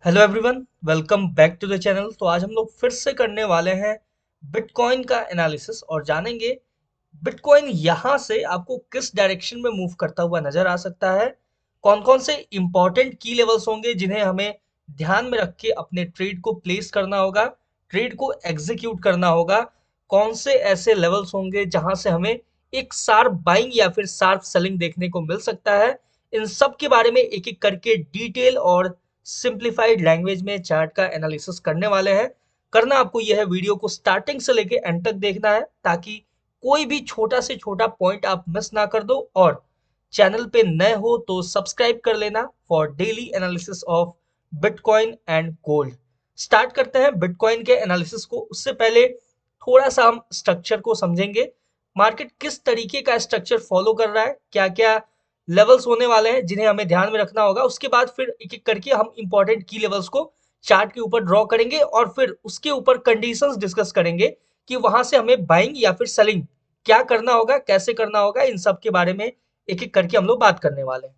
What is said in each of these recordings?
Hello everyone, welcome back to the channel. तो आज हम लोग फिर से करने वाले हैं बिटकॉइन का एनालिसिस और जानेंगे बिटकॉइन यहाँ से आपको किस डायरेक्शन में मूव करता हुआ नजर आ सकता है। कौन कौन से इंपॉर्टेंट की लेवल्स होंगे जिन्हें हमें ध्यान में रख के अपने ट्रेड को प्लेस करना होगा, ट्रेड को एग्जीक्यूट करना होगा। कौन से ऐसे लेवल्स होंगे जहां से हमें एक शार्प बाइंग या फिर शार्प सेलिंग देखने को मिल सकता है। इन सब के बारे में एक एक करके डिटेल और सिंप्लीफाइड लैंग्वेज में चार्ट का एनालिसिस करने वाले हैं। करना आपको यह है, वीडियो को स्टार्टिंग से लेके एंड तक देखना है ताकि कोई भी छोटा से छोटा पॉइंट आप मिस ना कर दो। और चैनल पे नए हो तो सब्सक्राइब कर लेना for daily analysis of bitcoin and gold. Start करते हैं बिटकॉइन के एनालिसिस को। उससे पहले थोड़ा सा हम स्ट्रक्चर को समझेंगे। मार्केट किस तरीके का स्ट्रक्चर फॉलो कर रहा है, क्या क्या लेवल्स होने वाले हैं जिन्हें हमें ध्यान में रखना होगा। उसके बाद फिर एक एक करके हम इंपॉर्टेंट की लेवल्स को चार्ट के ऊपर ड्रॉ करेंगे और फिर उसके ऊपर कंडीशंस डिस्कस करेंगे कि वहां से हमें बाइंग या फिर सेलिंग क्या करना होगा, कैसे करना होगा। इन सब के बारे में एक एक करके हम लोग बात करने वाले हैं।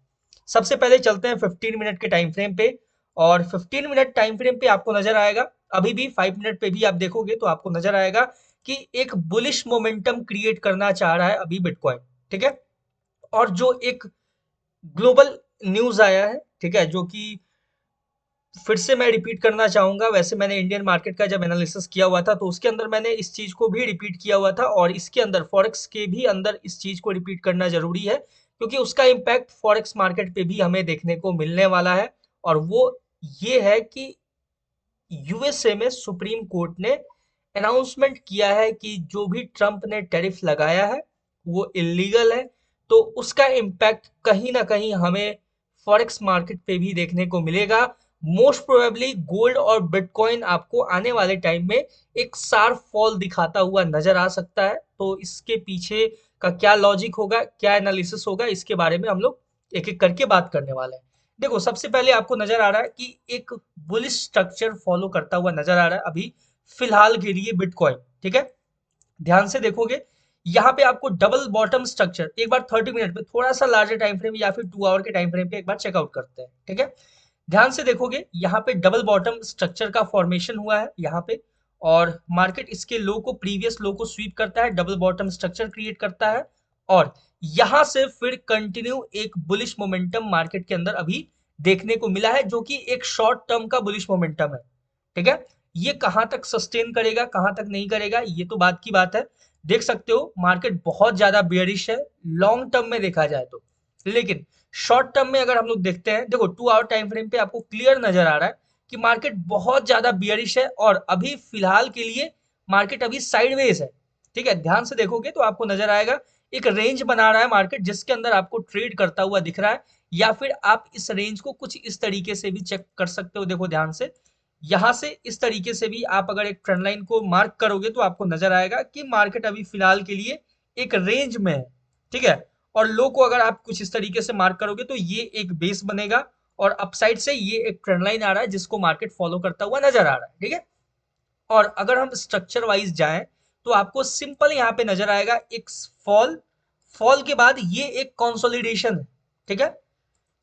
सबसे पहले चलते हैं 15 मिनट के टाइम फ्रेम पे। और 15 मिनट टाइम फ्रेम पे आपको नजर आएगा, अभी भी 5 मिनट पे भी आप देखोगे तो आपको नजर आएगा कि एक बुलिश मोमेंटम क्रिएट करना चाह रहा है अभी बिटकॉइन। ठीक है। और जो एक ग्लोबल न्यूज आया है, ठीक है, जो कि फिर से मैं रिपीट करना चाहूंगा। वैसे मैंने इंडियन मार्केट का जब एनालिसिस किया हुआ था तो उसके अंदर मैंने इस चीज को भी रिपीट किया हुआ था और इसके अंदर फॉरेक्स के भी अंदर इस चीज को रिपीट करना जरूरी है क्योंकि उसका इम्पैक्ट फॉरेक्स मार्केट पे भी हमें देखने को मिलने वाला है। और वो ये है कि यूएसए में सुप्रीम कोर्ट ने अनाउंसमेंट किया है कि जो भी ट्रंप ने टैरिफ लगाया है वो इलीगल है। तो उसका इम्पैक्ट कहीं ना कहीं हमें फॉरेक्स मार्केट पे भी देखने को मिलेगा। मोस्ट प्रोबेबली गोल्ड और बिटकॉइन आपको आने वाले टाइम में एक शार्प फॉल दिखाता हुआ नजर आ सकता है। तो इसके पीछे का क्या लॉजिक होगा, क्या एनालिसिस होगा, इसके बारे में हम लोग एक एक करके बात करने वाले हैं। देखो, सबसे पहले आपको नजर आ रहा है कि एक बुलिश स्ट्रक्चर फॉलो करता हुआ नजर आ रहा है अभी फिलहाल के लिए बिटकॉइन। ठीक है। ध्यान से देखोगे, यहाँ पे आपको डबल बॉटम स्ट्रक्चर एक बार 30 मिनट पे, थोड़ा सा लार्जर टाइम फ्रेम या फिर 2 आवर के टाइम फ्रेम पे एक बार चेकआउट करते हैं। ठीक है। ध्यान से देखोगे, यहाँ पे डबल बॉटम स्ट्रक्चर का फॉर्मेशन हुआ है यहाँ पे। और मार्केट इसके लो को, प्रीवियस लो को स्वीप करता है, डबल बॉटम स्ट्रक्चर क्रिएट करता है और यहां से फिर कंटिन्यू एक बुलिश मोमेंटम मार्केट के अंदर अभी देखने को मिला है जो कि एक शॉर्ट टर्म का बुलिश मोमेंटम है। ठीक है। ये कहां तक सस्टेन करेगा, कहां तक नहीं करेगा, ये तो बात की बात है। देख सकते हो मार्केट बहुत ज्यादा बियरिश है लॉन्ग टर्म में देखा जाए तो। लेकिन शॉर्ट टर्म में अगर हम लोग देखते हैं, देखो 2 आवर टाइम फ्रेम पे आपको क्लियर नजर आ रहा है कि मार्केट बहुत ज्यादा बियरिश है और अभी फिलहाल के लिए मार्केट अभी साइडवेज है। ठीक है। ध्यान से देखोगे तो आपको नजर आएगा एक रेंज बना रहा है मार्केट जिसके अंदर आपको ट्रेड करता हुआ दिख रहा है। या फिर आप इस रेंज को कुछ इस तरीके से भी चेक कर सकते हो। देखो ध्यान से, यहां से इस तरीके से भी आप अगर एक ट्रेंड लाइन को मार्क करोगे तो आपको नजर आएगा कि मार्केट अभी फिलहाल के लिए एक रेंज में है। ठीक है। और लो को अगर आप कुछ इस तरीके से मार्क करोगे तो ये एक बेस बनेगा और अपसाइड से ये एक ट्रेंड लाइन आ रहा है जिसको मार्केट फॉलो करता हुआ नजर आ रहा है। ठीक है। और अगर हम स्ट्रक्चर वाइज जाएं तो आपको सिंपल यहाँ पे नजर आएगा एक फॉल, फॉल के बाद ये एक कंसोलिडेशन है। ठीक है।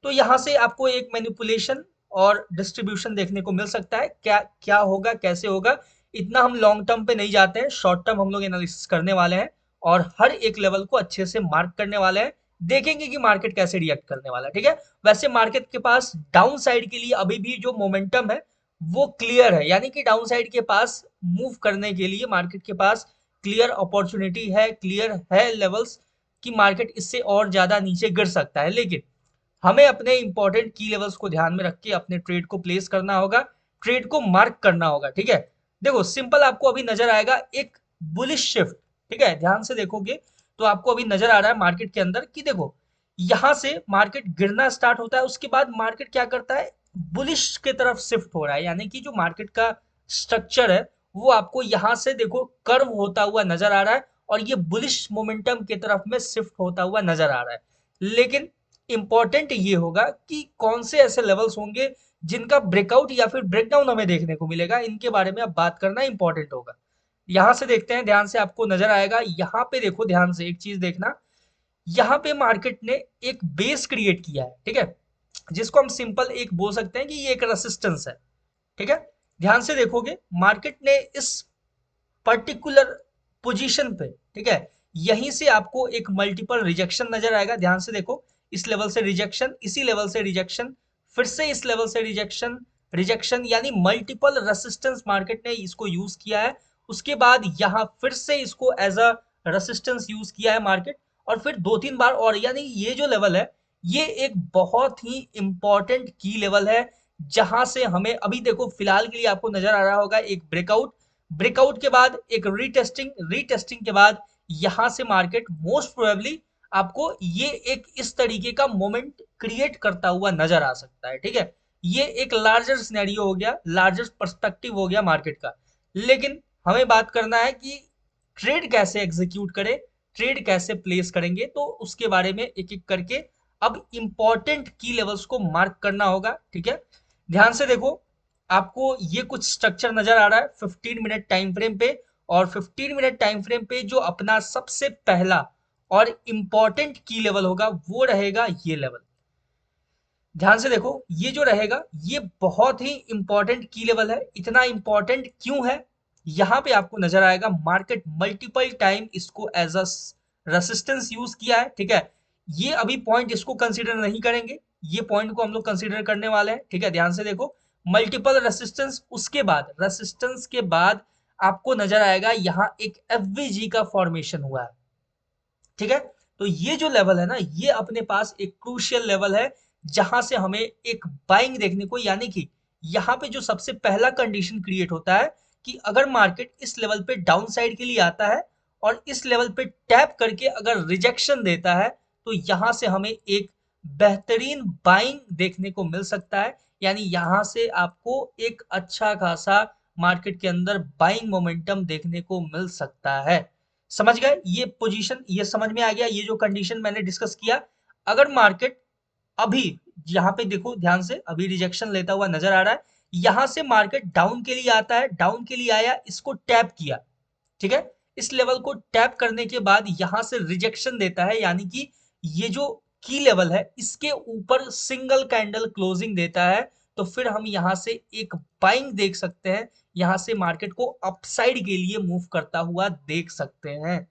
तो यहां से आपको एक मैनिपुलेशन और डिस्ट्रीब्यूशन देखने को मिल सकता है। क्या क्या होगा, कैसे होगा, इतना हम लॉन्ग टर्म पे नहीं जाते हैं, शॉर्ट टर्म हम लोग एनालिसिस करने वाले हैं और हर एक लेवल को अच्छे से मार्क करने वाले हैं। देखेंगे कि मार्केट कैसे रिएक्ट करने वाला है। ठीक है। वैसे मार्केट के पास डाउन साइड के लिए अभी भी जो मोमेंटम है वो क्लियर है, यानी कि डाउन साइड के पास मूव करने के लिए मार्केट के पास क्लियर अपॉर्चुनिटी है, क्लियर है लेवल्स कि मार्केट इससे और ज्यादा नीचे गिर सकता है। लेकिन हमें अपने इंपॉर्टेंट की लेवल्स को ध्यान में रख के अपने ट्रेड को प्लेस करना होगा, ट्रेड को मार्क करना होगा। ठीक है। देखो सिंपल आपको अभी नजर आएगा एक बुलिश शिफ्ट। ठीक है। ध्यान से देखोगे तो आपको अभी नजर आ रहा है मार्केट के अंदर कि देखो यहां से मार्केट गिरना स्टार्ट होता है, उसके बाद मार्केट क्या करता है, बुलिश के तरफ शिफ्ट हो रहा है। यानी कि जो मार्केट का स्ट्रक्चर है वो आपको यहां से देखो कर्व होता हुआ नजर आ रहा है और ये बुलिश मोमेंटम की तरफ में शिफ्ट होता हुआ नजर आ रहा है। लेकिन इंपॉर्टेंट ये होगा कि कौन से ऐसे लेवल्स होंगे जिनका ब्रेकआउट या फिर ब्रेकडाउन हमें देखने को मिलेगा, इनके बारे में अब बात करना इंपॉर्टेंट होगा। यहां से देखते हैं, ध्यान से आपको नजर आएगा, यहां पे देखो ध्यान से एक चीज देखना, यहाँ पे मार्केट ने एक बेस क्रिएट किया है। ठीक है। जिसको हम सिंपल एक बोल सकते हैं कि ये एक रेसिस्टेंस है। ठीक है, ध्यान से देखोगे मार्केट ने इस पर्टिकुलर पोजीशन पे, ठीक है, यहीं से आपको एक मल्टीपल रिजेक्शन नजर आएगा। ध्यान से देखो, इस लेवल से रिजेक्शन, इसी लेवल से रिजेक्शन, फिर से इस लेवल से रिजेक्शन, रिजेक्शन, यानी मल्टीपल रेसिस्टेंस मार्केट ने इसको यूज किया है। उसके बाद यहां फिर से इसको एज अ रेसिस्टेंस यूज किया है मार्केट, और फिर 2-3 बार और, यानी ये जो लेवल है ये एक बहुत ही इंपॉर्टेंट की लेवल है, जहां से हमें अभी देखो फिलहाल के लिए आपको नजर आ रहा होगा एक ब्रेकआउट, ब्रेकआउट के बाद एक रीटेस्टिंग, रीटेस्टिंग के बाद यहां से मार्केट मोस्ट प्रोबेबली आपको ये एक इस तरीके का मोमेंट क्रिएट करता हुआ नजर आ सकता है। ठीक है, ये एक लार्जर सिनेरियो हो गया, लार्जर पर्सपेक्टिव हो गया मार्केट का। लेकिन हमें बात करना है कि ट्रेड कैसे एग्जीक्यूट करें, ट्रेड कैसे प्लेस करेंगे, तो उसके बारे में एक एक करके अब इंपॉर्टेंट की लेवल्स को मार्क करना होगा। ठीक है, ध्यान से देखो, आपको ये कुछ स्ट्रक्चर नजर आ रहा है 15 मिनट टाइम फ्रेम पे, और 15 मिनट टाइम फ्रेम पे जो अपना सबसे पहला और इंपॉर्टेंट की लेवल होगा वो रहेगा ये लेवल। ध्यान से देखो, ये जो रहेगा ये बहुत ही इंपॉर्टेंट की लेवल है। इतना इंपॉर्टेंट क्यों है, यहां पे आपको नजर आएगा मार्केट मल्टीपल टाइम इसको एज अ रेसिस्टेंस यूज किया है। ठीक है, ये अभी पॉइंट इसको कंसीडर नहीं करेंगे, ये पॉइंट को हम लोग कंसीडर करने वाले हैं। ठीक है, ध्यान से देखो, मल्टीपल रेसिस्टेंस, उसके बाद रेसिस्टेंस के बाद आपको नजर आएगा यहाँ एक एफवीजी का फॉर्मेशन हुआ है। ठीक है, तो ये जो लेवल है ना, ये अपने पास एक क्रूशियल लेवल है, जहां से हमें एक बाइंग देखने को, यानी कि यहाँ पे जो सबसे पहला कंडीशन क्रिएट होता है कि अगर मार्केट इस लेवल पे डाउन साइड के लिए आता है और इस लेवल पे टैप करके अगर रिजेक्शन देता है, तो यहां से हमें एक बेहतरीन बाइंग देखने को मिल सकता है। यानी यहां से आपको एक अच्छा खासा मार्केट के अंदर बाइंग मोमेंटम देखने को मिल सकता है। समझ गए ये पोजीशन, ये समझ में आ गया, ये जो कंडीशन मैंने डिस्कस किया। अगर मार्केट अभी यहाँ पे देखो ध्यान से, अभी रिजेक्शन लेता हुआ नजर आ रहा है, यहां से मार्केट डाउन के लिए आता है, डाउन के लिए आया, इसको टैप किया। ठीक है, इस लेवल को टैप करने के बाद यहां से रिजेक्शन देता है, यानी कि ये जो की लेवल है इसके ऊपर सिंगल कैंडल क्लोजिंग देता है, तो फिर हम यहां से एक बाइंग देख सकते हैं, यहां से मार्केट को अपसाइड के लिए मूव करता हुआ देख सकते हैं।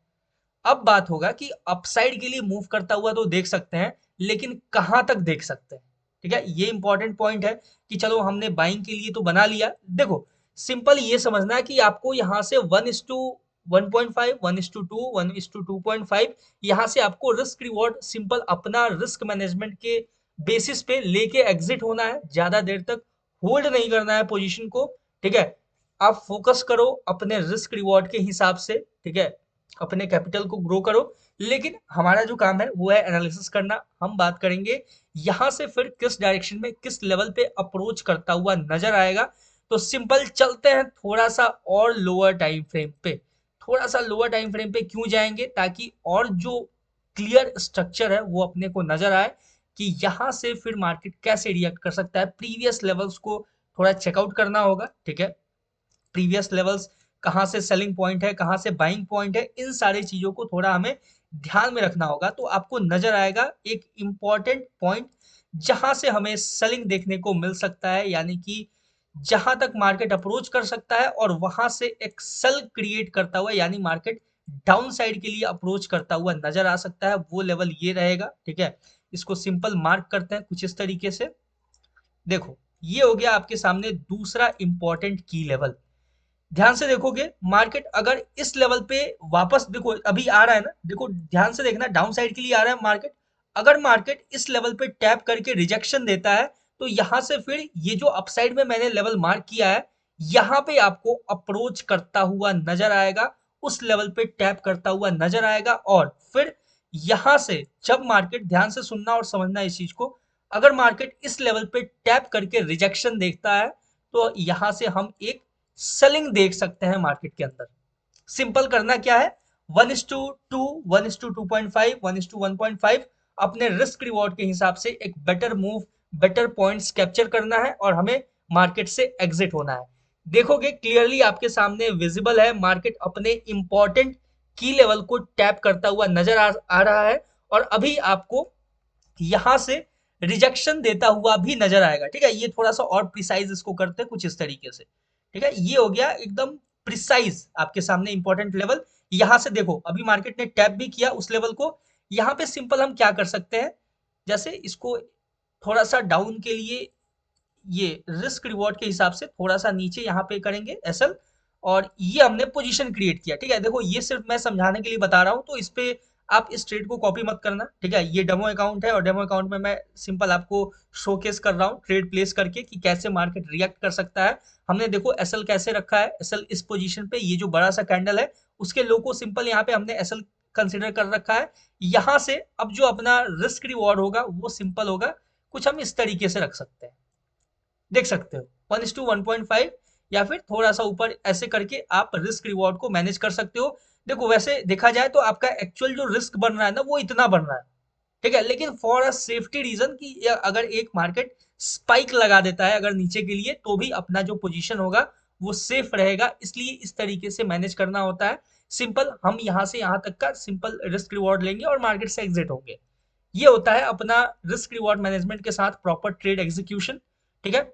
अब बात होगा कि अपसाइड के लिए मूव करता हुआ तो देख सकते हैं, लेकिन कहां तक देख सकते हैं। ठीक है, ये इंपॉर्टेंट पॉइंट है कि चलो हमने बाइंग के लिए तो बना लिया। देखो, सिंपल ये समझना है कि आपको यहां से 1:1.5, 1:2, 1:2.5, यहां से आपको रिस्क रिवॉर्ड सिंपल अपना रिस्क मैनेजमेंट के बेसिस पे लेके एग्जिट होना है, ज्यादा देर तक होल्ड नहीं करना है पोजीशन को। ठीक है, आप फोकस करो अपने रिस्क रिवॉर्ड के हिसाब से। ठीक है, अपने कैपिटल को ग्रो करो, लेकिन हमारा जो काम है वो है एनालिसिस करना। हम बात करेंगे यहां से फिर किस डायरेक्शन में किस लेवल पे अप्रोच करता हुआ नजर आएगा। तो सिंपल चलते हैं थोड़ा सा और लोअर टाइम फ्रेम पे, थोड़ा सा लोअर टाइम फ्रेम पे क्यों जाएंगे, ताकि और जो क्लियर स्ट्रक्चर है वो अपने को नजर आए कि यहां से फिर मार्केट कैसे रिएक्ट कर सकता है। प्रीवियस लेवल्स को थोड़ा चेकआउट करना होगा। ठीक है, प्रीवियस लेवल्स कहाँ से सेलिंग पॉइंट है, कहाँ से बाइंग पॉइंट है, इन सारी चीजों को थोड़ा हमें ध्यान में रखना होगा। तो आपको नजर आएगा एक इंपॉर्टेंट पॉइंट जहां से हमें सेलिंग देखने को मिल सकता है, यानी कि जहां तक मार्केट अप्रोच कर सकता है और वहां से एक सेल क्रिएट करता हुआ, यानी मार्केट डाउन साइड के लिए अप्रोच करता हुआ नजर आ सकता है, वो लेवल ये रहेगा। ठीक है, इसको सिंपल मार्क करते हैं कुछ इस तरीके से। देखो, ये हो गया आपके सामने दूसरा इंपॉर्टेंट की लेवल। ध्यान से देखोगे मार्केट अगर इस लेवल पे वापस, देखो अभी आ रहा है ना, देखो ध्यान से देखना, डाउन साइड के लिए आ रहा है मार्केट। अगर मार्केट इस लेवल पे टैप करके रिजेक्शन देता है, तो यहां से फिर ये जो अपसाइड में मैंने लेवल मार्क किया है, यहां पे आपको अप्रोच करता हुआ नजर आएगा, उस लेवल पे टैप करता हुआ नजर आएगा। और फिर यहां से जब मार्केट, ध्यान से सुनना और समझना इस चीज को, अगर मार्केट इस लेवल पे टैप करके रिजेक्शन देखता है, तो यहां से हम एक सेलिंग देख सकते हैं मार्केट के अंदर। सिंपल करना क्या है, 1:2, 1:2.5, 1:1.5, अपने रिस्क रिवॉर्ड के हिसाब से एक better move, better points capture करना है और हमें मार्केट से एग्जिट होना है। देखोगे क्लियरली आपके सामने विजिबल है, मार्केट अपने इंपॉर्टेंट की लेवल को टैप करता हुआ नजर आ रहा है, और अभी आपको यहां से रिजेक्शन देता हुआ भी नजर आएगा। ठीक है, ये थोड़ा सा और प्रिसाइज इसको करते हैं कुछ इस तरीके से। ठीक है, ये हो गया एकदम प्रिसाइज आपके सामने इंपॉर्टेंट लेवल। यहां से देखो अभी मार्केट ने टैप भी किया उस लेवल को। यहाँ पे सिंपल हम क्या कर सकते हैं, जैसे इसको थोड़ा सा डाउन के लिए ये रिस्क रिवॉर्ड के हिसाब से थोड़ा सा नीचे यहाँ पे करेंगे एसएल, और ये हमने पोजीशन क्रिएट किया। ठीक है, देखो ये सिर्फ मैं समझाने के लिए बता रहा हूँ, तो इस पे आप इस ट्रेड को कॉपी मत करना। ठीक है, ये डेमो अकाउंट है और डेमो अकाउंट में मैं सिंपल आपको शोकेस कर रहा हूँ ट्रेड प्लेस करके कि कैसे मार्केट रिएक्ट कर सकता है। हमने देखो एसएल कैसे रखा है, एसएल इस पोजीशन पे, ये जो बड़ा सा कैंडल है उसके लो को सिंपल यहाँ पे हमने एसएल कंसिडर कर रखा है। यहाँ से अब जो अपना रिस्क रिवॉर्ड होगा वो सिंपल होगा, कुछ हम इस तरीके से रख सकते हैं, देख सकते हो 1:1.5, या फिर थोड़ा सा ऊपर ऐसे करके आप रिस्क रिवॉर्ड को मैनेज कर सकते हो। देखो वैसे देखा जाए तो आपका एक्चुअल जो रिस्क बन रहा है ना वो इतना बन रहा है। ठीक है, लेकिन फॉर अ सेफ्टी रीजन कि अगर एक मार्केट स्पाइक लगा देता है अगर नीचे के लिए, तो भी अपना जो पोजीशन होगा वो सेफ रहेगा, इसलिए इस तरीके से मैनेज करना होता है। सिंपल हम यहाँ से यहाँ तक का सिंपल रिस्क रिवॉर्ड लेंगे और मार्केट से एग्जिट होंगे। ये होता है अपना रिस्क रिवॉर्ड मैनेजमेंट के साथ प्रॉपर ट्रेड एग्जीक्यूशन। ठीक है,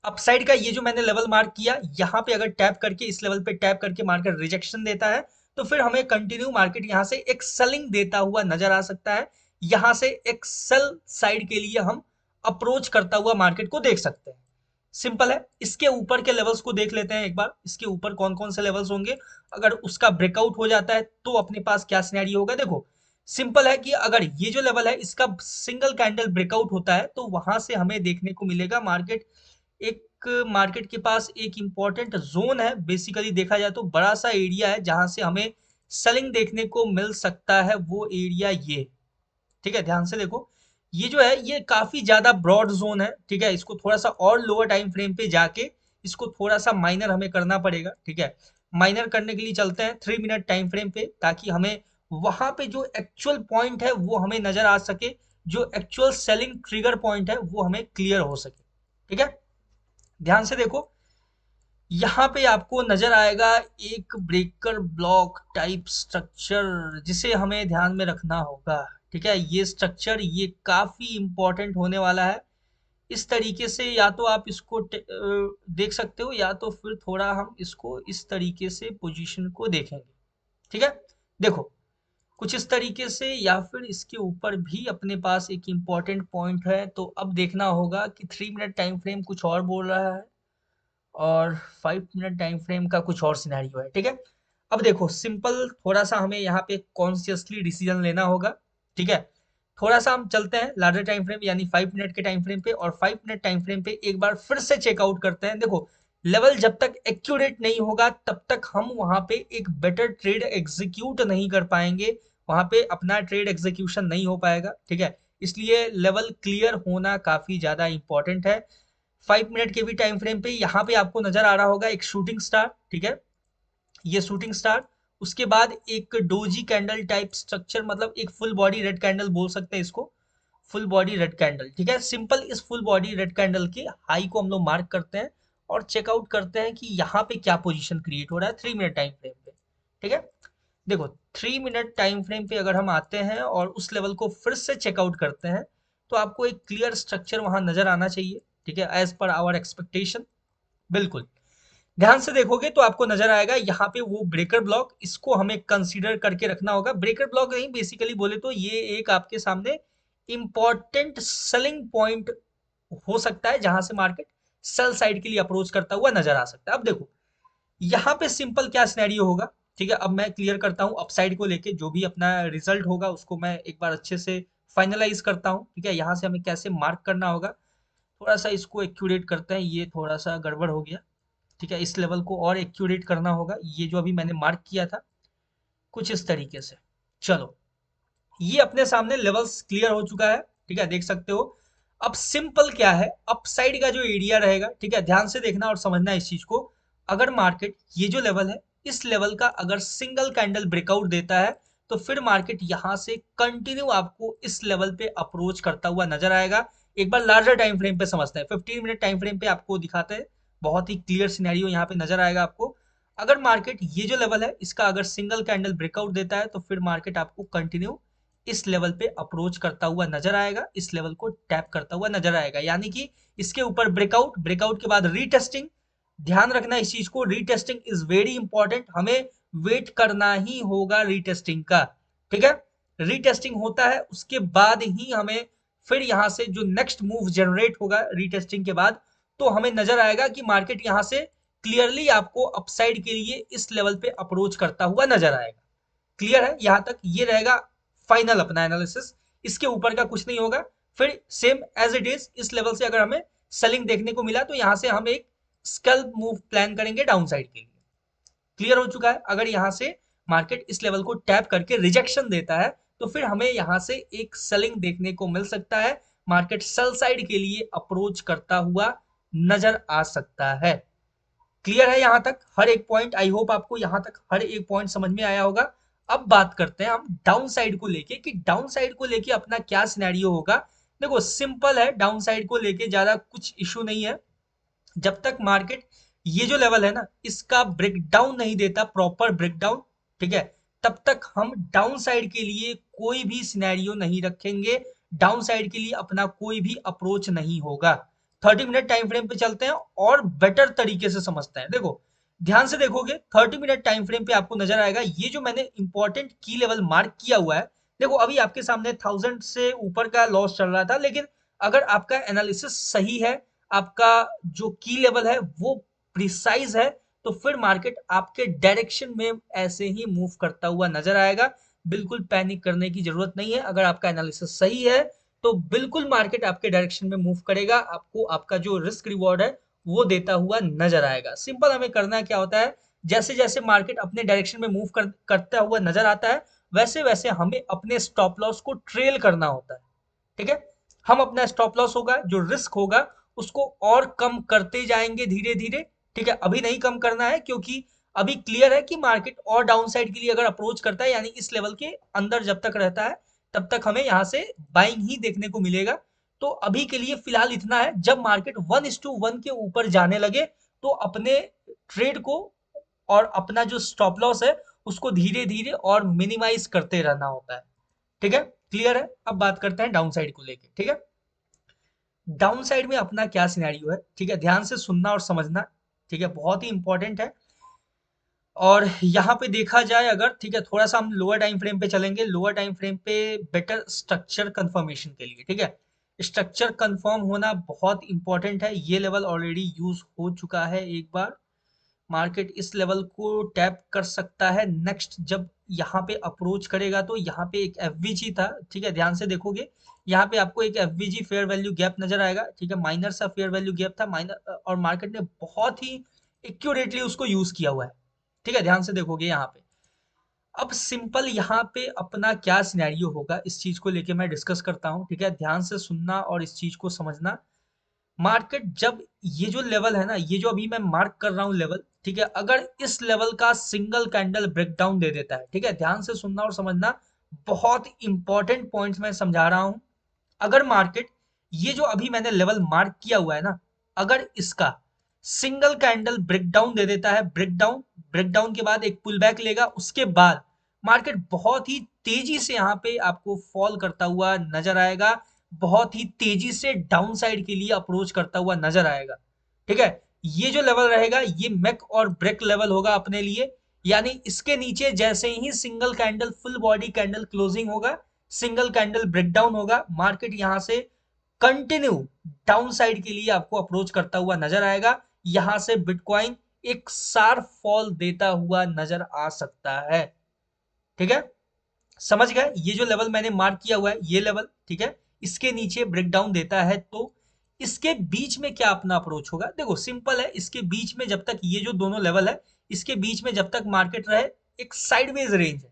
अपसाइड का ये जो मैंने लेवल मार्क किया, यहाँ पे अगर टैप करके इस लेवल पे टैप करके मार्केट रिजेक्शन देता है तो फिर हमें कंटिन्यू मार्केट यहाँ से एक सेलिंग देता हुआ नजर आ सकता है। यहाँ से एक सेल साइड के लिए हम अप्रोच करता हुआ मार्केट को देख सकते हैं। सिंपल है, इसके ऊपर के लेवल्स को देख लेते हैं एक बार, इसके ऊपर कौन कौन से लेवल्स होंगे। अगर उसका ब्रेकआउट हो जाता है तो अपने पास क्या सिनेरियो होगा। देखो सिंपल है कि अगर ये जो लेवल है इसका सिंगल कैंडल ब्रेकआउट होता है तो वहां से हमें देखने को मिलेगा मार्केट एक मार्केट के पास एक इंपॉर्टेंट जोन है, बेसिकली देखा जाए तो बड़ा सा एरिया है जहां से हमें सेलिंग देखने को मिल सकता है, वो एरिया ये। ठीक है, ध्यान से देखो ये जो है ये काफी ज्यादा ब्रॉड जोन है। ठीक है, इसको थोड़ा सा और लोअर टाइम फ्रेम पे जाके इसको थोड़ा सा माइनर हमें करना पड़ेगा। ठीक है, माइनर करने के लिए चलते हैं 3 मिनट टाइम फ्रेम पे, ताकि हमें वहां पे जो एक्चुअल पॉइंट है वो हमें नजर आ सके, जो एक्चुअल सेलिंग ट्रिगर पॉइंट है वो हमें क्लियर हो सके। ठीक है, ध्यान से देखो यहाँ पे आपको नजर आएगा एक ब्रेकर ब्लॉक टाइप स्ट्रक्चर जिसे हमें ध्यान में रखना होगा। ठीक है, ये स्ट्रक्चर ये काफी इंपॉर्टेंट होने वाला है। इस तरीके से या तो आप इसको देख सकते हो, या तो फिर थोड़ा हम इसको इस तरीके से पोजीशन को देखेंगे। ठीक है, देखो कुछ इस तरीके से, या फिर इसके ऊपर भी अपने पास एक इम्पॉर्टेंट पॉइंट है। तो अब देखना होगा कि 3 मिनट टाइम फ्रेम कुछ और बोल रहा है और 5 मिनट टाइम फ्रेम का कुछ और सिनेरियो है। ठीक है, अब देखो सिंपल थोड़ा सा हमें यहाँ पे कॉन्शियसली डिसीजन लेना होगा। ठीक है, थोड़ा सा हम चलते हैं लार्जर टाइम फ्रेम यानी 5 मिनट के टाइम फ्रेम पे, और 5 मिनट टाइम फ्रेम पे एक बार फिर से चेकआउट करते हैं। देखो लेवल जब तक एक्यूरेट नहीं होगा तब तक हम वहां पे एक बेटर ट्रेड एग्जीक्यूट नहीं कर पाएंगे, वहां पे अपना ट्रेड एग्जीक्यूशन नहीं हो पाएगा। ठीक है, इसलिए लेवल क्लियर होना काफी ज्यादा इंपॉर्टेंट है। 5 मिनट के भी टाइम फ्रेम पे यहाँ पे आपको नजर आ रहा होगा एक शूटिंग स्टार। ठीक है, ये शूटिंग स्टार, उसके बाद एक डोजी कैंडल टाइप स्ट्रक्चर, मतलब एक फुल बॉडी रेड कैंडल बोल सकते हैं इसको, फुल बॉडी रेड कैंडल। ठीक है, सिंपल इस फुल बॉडी रेड कैंडल के हाई को हम लोग मार्क करते हैं और चेकआउट करते हैं कि यहाँ पे क्या पोजीशन क्रिएट हो रहा है 3 मिनट टाइम फ्रेम पे। ठीक है, देखो 3 मिनट टाइम फ्रेम पे अगर हम आते हैं और उस लेवल को फिर से चेकआउट करते हैं तो आपको एक क्लियर स्ट्रक्चर वहां नजर आना चाहिए। ठीक है, एज पर आवर एक्सपेक्टेशन, बिल्कुल ध्यान से देखोगे तो आपको नजर आएगा यहाँ पे वो ब्रेकर ब्लॉक, इसको हमें कंसीडर करके रखना होगा। ब्रेकर ब्लॉक नहीं, बेसिकली बोले तो ये एक आपके सामने इंपॉर्टेंट सेलिंग पॉइंट हो सकता है जहां से मार्केट सेल साइड के लिए अप्रोच करता हुआ नजर आ सकता है। अब देखो यहाँ पे सिंपल क्या सिनेरियो होगा। ठीक है, अब मैं क्लियर करता हूँ अपसाइड को लेके, जो भी अपना रिजल्ट होगा उसको मैं एक बार अच्छे से फाइनलाइज करता हूँ। ठीक है, यहाँ से हमें कैसे मार्क करना होगा, थोड़ा सा इसको एक्यूरेट करते हैं, ये थोड़ा सा गड़बड़ हो गया। ठीक है, इस लेवल को और एक्यूरेट करना होगा, ये जो अभी मैंने मार्क किया था कुछ इस तरीके से। चलो ये अपने सामने लेवल्स क्लियर हो चुका है। ठीक है, देख सकते हो। अब सिंपल क्या है, अपसाइड का जो एरिया रहेगा, ठीक है ध्यान से देखना और समझना इस चीज को। अगर मार्केट ये जो लेवल है इस लेवल का अगर सिंगल कैंडल ब्रेकआउट देता है तो फिर मार्केट यहां से कंटिन्यू आपको इस लेवल पे अप्रोच करता हुआ नजर आएगा। एक बार लार्जर टाइम फ्रेम पे समझते हैं, 15 मिनट टाइम फ्रेम पे आपको दिखाते हैं, बहुत ही क्लियर सिनेरियो यहाँ पे नजर आएगा आपको। अगर मार्केट ये जो लेवल है इसका अगर सिंगल कैंडल ब्रेकआउट देता है तो फिर मार्केट आपको कंटिन्यू इस लेवल पे अप्रोच करता हुआ नजर आएगा, इस लेवल को टैप करता हुआ नजर आएगा, यानी कि इसके ऊपर ब्रेकआउट, ब्रेकआउट के बाद रीटेस्टिंग। ध्यान रखना इस चीज को, रीटेस्टिंग इज वेरी इंपॉर्टेंट, हमें वेट करना ही होगा रीटेस्टिंग का। ठीक है, रीटेस्टिंग होता है उसके बाद ही हमें फिर यहां से जो नेक्स्ट मूव जनरेट होगा रीटेस्टिंग के बाद, तो हमें नजर आएगा कि मार्केट यहां से क्लियरली आपको अपसाइड के लिए इस लेवल पे अप्रोच करता हुआ नजर आएगा। क्लियर है यहां तक? ये रहेगा फाइनल अपना एनालिसिस, इसके ऊपर का कुछ नहीं होगा। फिर सेम एज इट इज इस लेवल से अगर हमें सेलिंग देखने को मिला तो यहां से हम एक स्कैल्प मूव प्लान करेंगे डाउन साइड के लिए। क्लियर हो चुका है? अगर यहां से मार्केट इस लेवल को टैप करके रिजेक्शन देता है तो फिर हमें यहां से एक सेलिंग देखने को मिल सकता है, मार्केट सेल साइड के लिए अप्रोच करता हुआ नजर आ सकता है। क्लियर है यहां तक हर एक पॉइंट? आई होप आपको यहां तक हर एक पॉइंट समझ में आया होगा। अब बात करते हैं हम डाउन साइड को लेके कि डाउन साइड को लेके अपना क्या सिनेरियो होगा। देखो सिंपल है, डाउन साइड को लेके ज्यादा कुछ इशू नहीं है। जब तक मार्केट ये जो लेवल है ना इसका ब्रेकडाउन नहीं देता, प्रॉपर ब्रेकडाउन, ठीक है, तब तक हम डाउन साइड के लिए कोई भी सिनेरियो नहीं रखेंगे, डाउन साइड के लिए अपना कोई भी अप्रोच नहीं होगा। 30 मिनट टाइम फ्रेम पे चलते हैं और बेटर तरीके से समझते हैं। देखो ध्यान से देखोगे 30 मिनट टाइम फ्रेम पे आपको नजर आएगा ये जो मैंने इंपॉर्टेंट की लेवल मार्क किया हुआ है। देखो अभी आपके सामने 1000 से ऊपर का लॉस चल रहा था, लेकिन अगर आपका एनालिसिस सही है, आपका जो की लेवल है वो प्रिसाइज है, तो फिर मार्केट आपके डायरेक्शन में ऐसे ही मूव करता हुआ नजर आएगा। बिल्कुल पैनिक करने की जरूरत नहीं है, अगर आपका एनालिसिस सही है तो बिल्कुल मार्केट आपके डायरेक्शन में मूव करेगा, आपको आपका जो रिस्क रिवॉर्ड है वो देता हुआ नजर आएगा। सिंपल हमें करना क्या होता है, जैसे जैसे मार्केट अपने डायरेक्शन में मूव करता हुआ नजर आता है वैसे वैसे हमें अपने स्टॉप लॉस को ट्रेल करना होता है। ठीक है, हम अपना स्टॉप लॉस होगा, जो रिस्क होगा उसको और कम करते जाएंगे धीरे धीरे। ठीक है, अभी नहीं कम करना है क्योंकि अभी क्लियर है कि मार्केट और डाउन साइड के लिए अगर अप्रोच करता है यानी इस लेवल के अंदर जब तक रहता है तब तक हमें यहां से बाइंग ही देखने को मिलेगा। तो अभी के लिए फिलहाल इतना है, जब मार्केट 1:1 के ऊपर जाने लगे तो अपने ट्रेड को और अपना जो स्टॉप लॉस है उसको धीरे धीरे और मिनिमाइज करते रहना होता है। ठीक है, क्लियर है? अब बात करते हैं डाउन साइड को लेके। ठीक है, डाउन साइड में अपना क्या सिनेरियो है, ठीक है, ध्यान से सुनना और समझना। ठीक है, बहुत ही इंपॉर्टेंट है। और यहाँ पे देखा जाए अगर, ठीक है, थोड़ा सा हम लोअर टाइम फ्रेम पे चलेंगे, लोअर टाइम फ्रेम पे बेटर स्ट्रक्चर कंफर्मेशन के लिए। ठीक है, स्ट्रक्चर कंफर्म होना बहुत इंपॉर्टेंट है। ये लेवल ऑलरेडी यूज हो चुका है एक बार, मार्केट इस लेवल को टैप कर सकता है नेक्स्ट, जब यहाँ पे अप्रोच करेगा तो यहाँ पे एक एफवीजी था। ठीक है, ध्यान से देखोगे यहाँ पे आपको एक एफवीजी फेयर वैल्यू गैप नजर आएगा। ठीक है, माइनर सा फेयर वैल्यू गैप था, माइनर, और मार्केट ने बहुत ही एक्यूरेटली उसको यूज किया हुआ है। ठीक है, ध्यान से देखोगे यहाँ पे। अब सिंपल यहाँ पे अपना क्या सिनेरियो होगा इस चीज को लेके मैं डिस्कस करता हूँ। ठीक है, ध्यान से सुनना और इस चीज को समझना। मार्केट जब ये जो लेवल है ना, ये जो अभी मैं मार्क कर रहा हूँ लेवल, ठीक है, अगर इस लेवल का सिंगल कैंडल ब्रेकडाउन दे देता है, ठीक है, ध्यान से सुनना और समझना, बहुत इंपॉर्टेंट पॉइंट्स मैं समझा रहा हूँ। अगर मार्केट ये जो अभी मैंने लेवल मार्क किया हुआ है ना, अगर इसका सिंगल कैंडल ब्रेकडाउन दे देता है, ब्रेकडाउन, ब्रेकडाउन के बाद एक पुल बैक लेगा, उसके बाद मार्केट बहुत ही तेजी से यहाँ पे आपको फॉल करता हुआ नजर आएगा, बहुत ही तेजी से डाउन साइड के लिए अप्रोच करता हुआ नजर आएगा। ठीक है, ये जो लेवल रहेगा ये मेक और ब्रेक लेवल होगा अपने लिए, यानी इसके नीचे जैसे ही single candle full body candle closing होगा, सिंगल कैंडल ब्रेकडाउन होगा, मार्केट यहां से कंटिन्यू डाउन साइड के लिए आपको अप्रोच करता हुआ नजर आएगा। यहां से बिटकॉइन एक शार्प फॉल देता हुआ नजर आ सकता है। ठीक है, समझ गए? ये जो लेवल मैंने मार्क किया हुआ है ये लेवल, ठीक है, इसके नीचे ब्रेकडाउन देता है तो इसके बीच में क्या अपना अप्रोच होगा? देखो सिंपल है, इसके बीच में जब तक ये जो दोनों लेवल है इसके बीच में जब तक मार्केट रहे, एक साइडवेज रेंज है।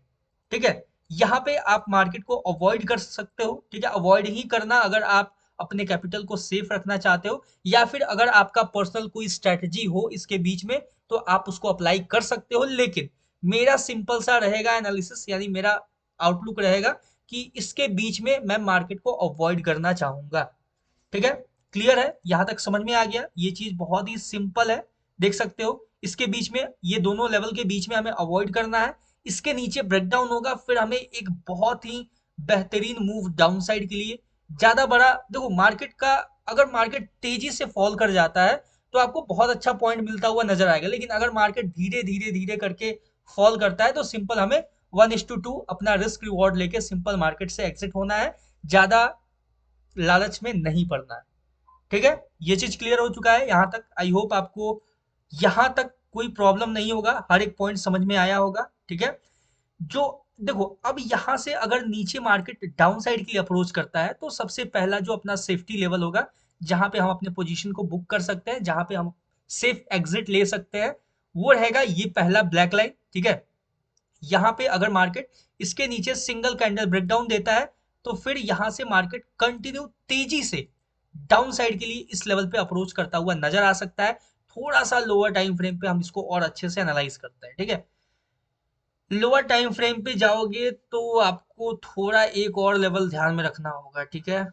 ठीक है, यहाँ पे आप मार्केट को अवॉइड कर सकते हो। ठीक है, अवॉइड ही करना अगर आप अपने कैपिटल को सेफ रखना चाहते हो, या फिर अगर आपका पर्सनल कोई स्ट्रेटजी हो इसके बीच में तो आप उसको अप्लाई कर सकते हो। लेकिन मेरा सिंपल सा रहेगा एनालिसिस, यानी मेरा आउटलुक रहेगा कि इसके बीच में मैं मार्केट को अवॉइड करना चाहूंगा। ठीक है, क्लियर है? यहां तक समझ में आ गया? ये चीज बहुत ही सिंपल है, देख सकते हो इसके बीच में, ये दोनों लेवल के बीच में हमें अवॉइड करना है। इसके नीचे ब्रेकडाउन होगा, फिर हमें एक बहुत ही बेहतरीन मूव डाउन साइड के लिए, ज्यादा बड़ा। देखो मार्केट का, अगर मार्केट तेजी से फॉल कर जाता है तो आपको बहुत अच्छा पॉइंट मिलता हुआ नजर आएगा, लेकिन अगर मार्केट धीरे धीरे धीरे करके फॉल करता है तो सिंपल हमें 1:2 अपना रिस्क रिवॉर्ड लेके सिंपल मार्केट से एग्जिट होना है, ज्यादा लालच में नहीं पड़ना है। ठीक है, ये चीज क्लियर हो चुका है यहाँ तक। आई होप आपको यहाँ तक कोई प्रॉब्लम नहीं होगा, हर एक पॉइंट समझ में आया होगा। ठीक है, जो देखो अब यहाँ से अगर नीचे मार्केट डाउन साइड के लिए अप्रोच करता है तो सबसे पहला जो अपना सेफ्टी लेवल होगा, जहां पे हम अपने पोजीशन को बुक कर सकते हैं, जहां पे हम सेफ एग्जिट ले सकते हैं, वो रहेगा ये पहला ब्लैक लाइन। ठीक है, यहाँ पे अगर मार्केट इसके नीचे सिंगल कैंडल ब्रेकडाउन देता है तो फिर यहाँ से मार्केट कंटिन्यू तेजी से डाउन साइड के लिए इस लेवल पे अप्रोच करता हुआ नजर आ सकता है। थोड़ा सा लोअर टाइम फ्रेम पे हम इसको और अच्छे से एनालाइज करते हैं। ठीक है, लोअर टाइम फ्रेम पे जाओगे तो आपको थोड़ा एक और लेवल ध्यान में रखना होगा। ठीक है,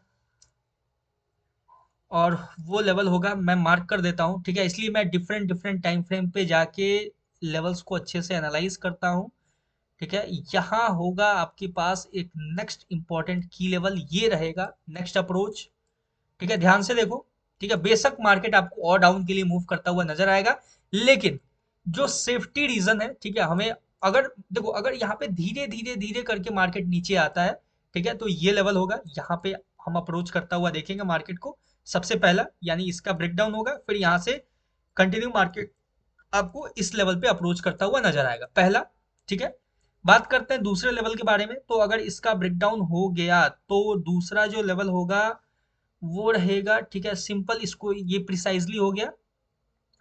और वो लेवल होगा, मैं मार्क कर देता हूँ। ठीक है, इसलिए मैं डिफरेंट डिफरेंट टाइम फ्रेम पे जाके लेवल्स को अच्छे से एनालाइज करता हूँ। ठीक है, यहाँ होगा आपके पास एक नेक्स्ट इंपॉर्टेंट की लेवल, ये रहेगा नेक्स्ट अप्रोच। ठीक है, ध्यान से देखो। ठीक है, बेशक मार्केट आपको और डाउन के लिए मूव करता हुआ नजर आएगा, लेकिन जो सेफ्टी रीजन है, ठीक है, हमें अगर देखो अगर यहाँ पे धीरे धीरे धीरे करके मार्केट नीचे आता है, ठीक है, तो ये लेवल होगा, यहाँ पे हम अप्रोच करता हुआ देखेंगे मार्केट को सबसे पहला, यानी इसका ब्रेकडाउन होगा, फिर यहाँ से कंटिन्यू मार्केट आपको इस लेवल पे अप्रोच करता हुआ नजर आएगा पहला। ठीक है, बात करते हैं दूसरे लेवल के बारे में। तो अगर इसका ब्रेकडाउन हो गया तो दूसरा जो लेवल होगा वो रहेगा, ठीक है, सिंपल, इसको ये प्रिसाइजली हो गया।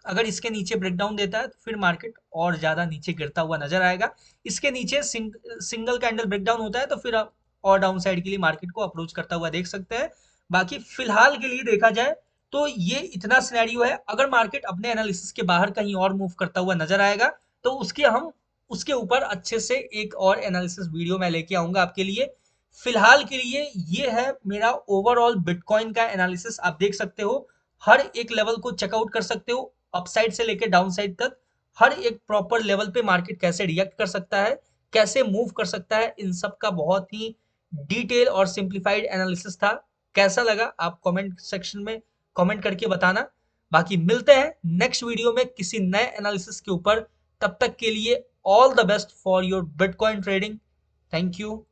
अगर इसके नीचे ब्रेकडाउन देता है तो फिर मार्केट और ज्यादा नीचे गिरता हुआ नजर आएगा। इसके नीचे सिंगल कैंडल ब्रेकडाउन होता है तो फिर आप और डाउन साइड के लिए मार्केट को अप्रोच करता हुआ देख सकते हैं। बाकी फिलहाल के लिए देखा जाए तो ये इतना सिनेरियो है। अगर मार्केट अपने एनालिसिस के बाहर कहीं और मूव करता हुआ नजर आएगा तो उसके ऊपर अच्छे से एक और एनालिसिस वीडियो मैं लेके आऊंगा आपके लिए। फिलहाल के लिए ये है मेरा ओवरऑल बिटकॉइन का एनालिसिस। आप देख सकते हो, हर एक लेवल को चेकआउट कर सकते हो, अपसाइड से लेकर डाउन साइड तक हर एक प्रॉपर लेवल पे मार्केट कैसे रिएक्ट कर सकता है, कैसे मूव कर सकता है, इन सब का बहुत ही डिटेल और सिंप्लीफाइड एनालिसिस था। कैसा लगा आप कमेंट सेक्शन में कमेंट करके बताना। बाकी मिलते हैं नेक्स्ट वीडियो में किसी नए एनालिसिस के ऊपर। तब तक के लिए all the best for your bitcoin trading. Thank you.